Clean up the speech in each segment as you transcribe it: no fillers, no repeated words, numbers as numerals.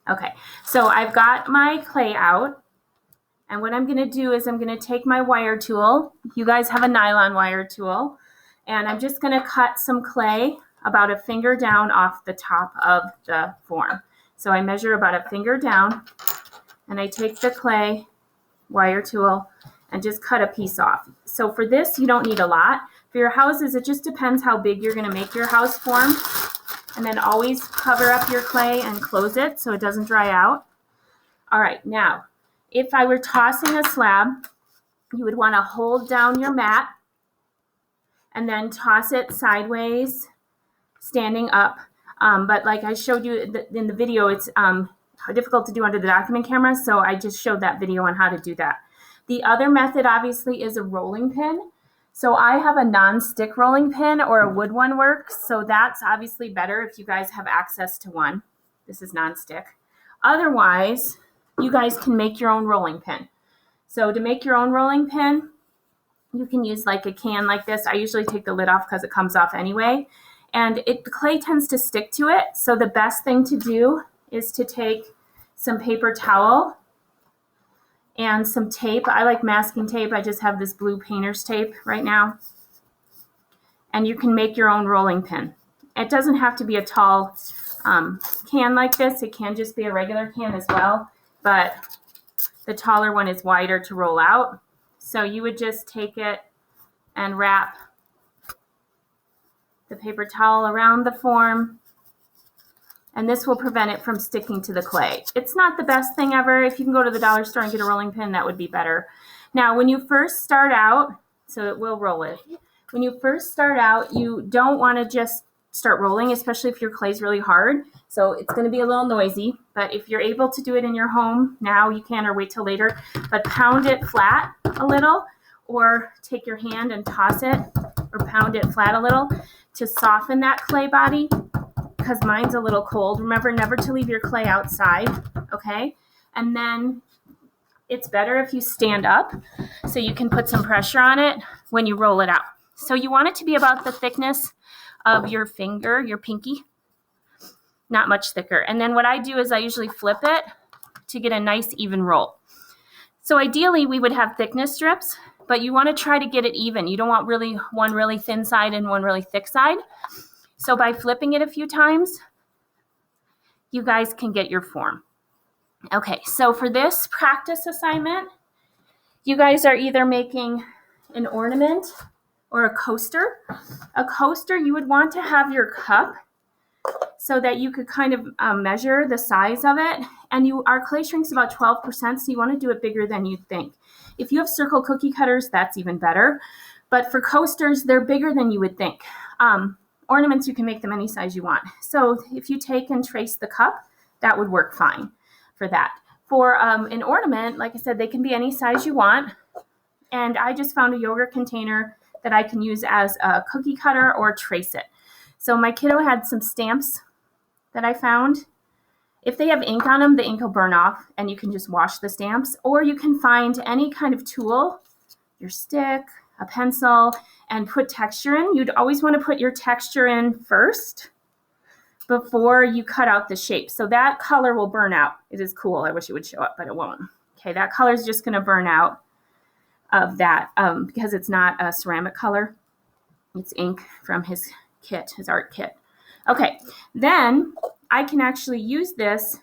Okay, so I've got my clay out. And what I'm going to do is I'm going to take my wire tool. You guys have a nylon wire tool. And I'm just going to cut some clay about a finger down off the top of the form. So I measure about a finger down, and I take the clay wire tool and just cut a piece off. So for this, you don't need a lot. For your houses, it just depends how big you're going to make your house form. And then always cover up your clay and close it so it doesn't dry out. All right, now, if I were tossing a slab, you would want to hold down your mat and then toss it sideways, standing up. But like I showed you in the video, it's difficult to do under the document camera, so I just showed that video on how to do that. The other method, obviously, is a rolling pin. So I have a non-stick rolling pin, or a wood one works, so that's obviously better if you guys have access to one. This is non-stick. Otherwise, you guys can make your own rolling pin. So to make your own rolling pin, you can use like a can like this. I usually take the lid off because it comes off anyway. And the clay tends to stick to it. So the best thing to do is to take some paper towel and some tape. I like masking tape. I just have this blue painter's tape right now. And you can make your own rolling pin. It doesn't have to be a tall can like this. It can just be a regular can as well. But the taller one is wider to roll out. So you would just take it and wrap the paper towel around the form, and this will prevent it from sticking to the clay. It's not the best thing ever. If you can go to the dollar store and get a rolling pin, that would be better. Now, when you first start out, so it will roll it. When you first start out, you don't want to just start rolling, especially if your clay is really hard. So it's going to be a little noisy, but if you're able to do it in your home now, you can, or wait till later. But pound it flat a little, or take your hand and toss it, or pound it flat a little to soften that clay body, because mine's a little cold. Remember, never to leave your clay outside, okay? And then it's better if you stand up so you can put some pressure on it when you roll it out. So you want it to be about the thickness of your finger, your pinky, not much thicker. And then what I do is I usually flip it to get a nice even roll. So ideally we would have thickness strips, but you want to try to get it even. You don't want one really thin side and one really thick side. So by flipping it a few times, you guys can get your form. Okay, so for this practice assignment, you guys are either making an ornament or a coaster. A coaster, you would want to have your cup so that you could kind of measure the size of it. And our clay shrinks about 12%, so you want to do it bigger than you think. If you have circle cookie cutters, that's even better. But for coasters, they're bigger than you would think. Ornaments, you can make them any size you want. So if you take and trace the cup, that would work fine for that. For an ornament, like I said, they can be any size you want. And I just found a yogurt container that I can use as a cookie cutter or trace it. So my kiddo had some stamps that I found. If they have ink on them, the ink will burn off and you can just wash the stamps. Or you can find any kind of tool, your stick, a pencil, and put texture in. You'd always want to put your texture in first before you cut out the shape. So that color will burn out. It is cool. I wish it would show up, but it won't. Okay, that color is just going to burn out of that because it's not a ceramic color. It's ink from his kit, his art kit. Okay, then I can actually use this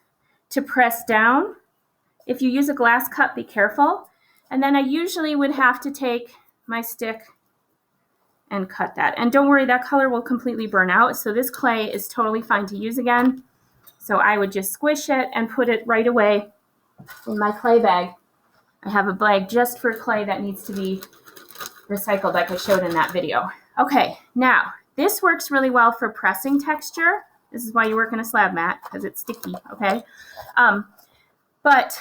to press down. If you use a glass cup, be careful. And then I usually would have to take my stick and cut that. And don't worry, that color will completely burn out. So this clay is totally fine to use again. So I would just squish it and put it right away in my clay bag. I have a bag just for clay that needs to be recycled like I showed in that video. Okay, now this works really well for pressing texture. This is why you work in a slab mat, because it's sticky, okay? But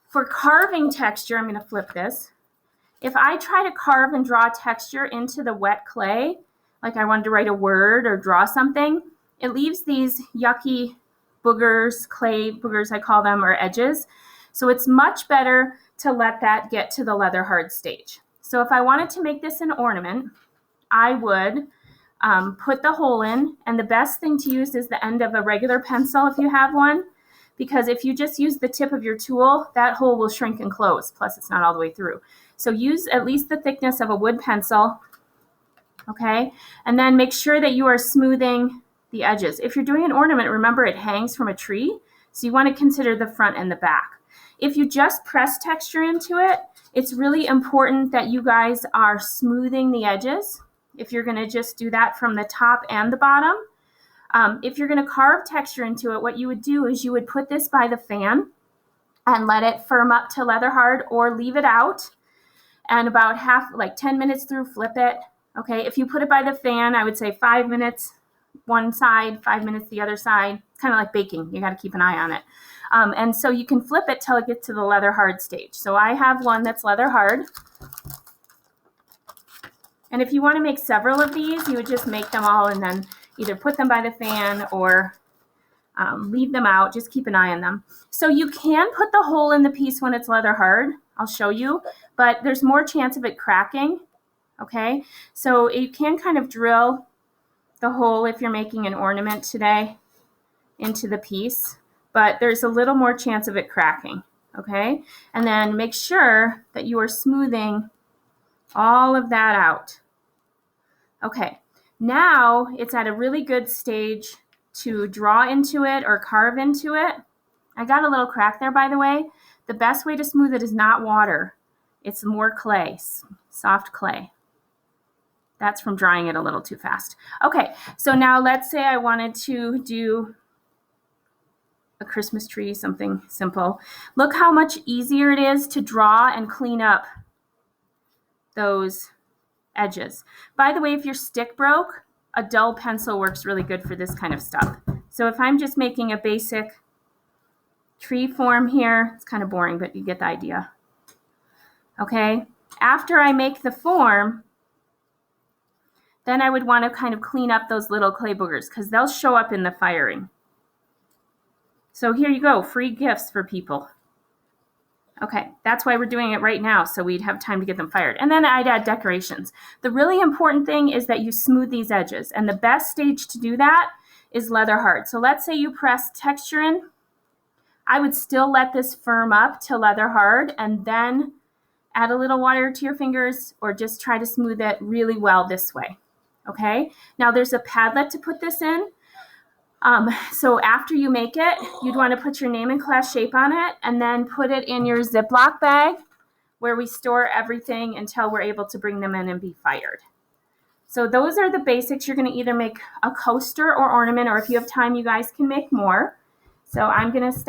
for carving texture, I'm gonna flip this. If I try to carve and draw texture into the wet clay, like I wanted to write a word or draw something, it leaves these yucky boogers, clay boogers I call them, or edges. So it's much better to let that get to the leather hard stage. So if I wanted to make this an ornament, I would put the hole in, and the best thing to use is the end of a regular pencil if you have one, because if you just use the tip of your tool, that hole will shrink and close. Plus, it's not all the way through. So use at least the thickness of a wood pencil, okay? And then make sure that you are smoothing the edges. If you're doing an ornament, remember it hangs from a tree, so you want to consider the front and the back. If you just press texture into it, it's really important that you guys are smoothing the edges. If you're going to just do that from the top and the bottom. If you're going to carve texture into it, what you would do is you would put this by the fan and let it firm up to leather hard, or leave it out, and about like 10 minutes through, flip it. Okay, if you put it by the fan, I would say 5 minutes one side, 5 minutes the other side. It's kind of like baking. You got to keep an eye on it. And so you can flip it till it gets to the leather hard stage. So I have one that's leather hard. And if you want to make several of these, you would just make them all and then either put them by the fan or leave them out. Just keep an eye on them. So you can put the hole in the piece when it's leather hard. I'll show you, but there's more chance of it cracking. Okay, so you can kind of drill the hole if you're making an ornament today into the piece, but there's a little more chance of it cracking. Okay, and then make sure that you are smoothing all of that out. Okay, now it's at a really good stage to draw into it or carve into it. I got a little crack there, by the way. The best way to smooth it is not water. It's more clay, soft clay. That's from drying it a little too fast. Okay, so now let's say I wanted to do a Christmas tree, something simple. Look how much easier it is to draw and clean up those edges. By the way, if your stick broke, a dull pencil works really good for this kind of stuff. So if I'm just making a basic tree form here, it's kind of boring, but you get the idea. Okay, after I make the form, then I would want to kind of clean up those little clay boogers because they'll show up in the firing. So here you go, free gifts for people. Okay, that's why we're doing it right now, so we'd have time to get them fired. And then I'd add decorations. The really important thing is that you smooth these edges, and the best stage to do that is leather hard. So let's say you press texture in. I would still let this firm up to leather hard and then add a little water to your fingers, or just try to smooth it really well this way. Okay, now there's a Padlet to put this in. So after you make it, you'd want to put your name and class shape on it and then put it in your Ziploc bag where we store everything until we're able to bring them in and be fired. So those are the basics. You're going to either make a coaster or ornament, or if you have time, you guys can make more. So I'm going to stop.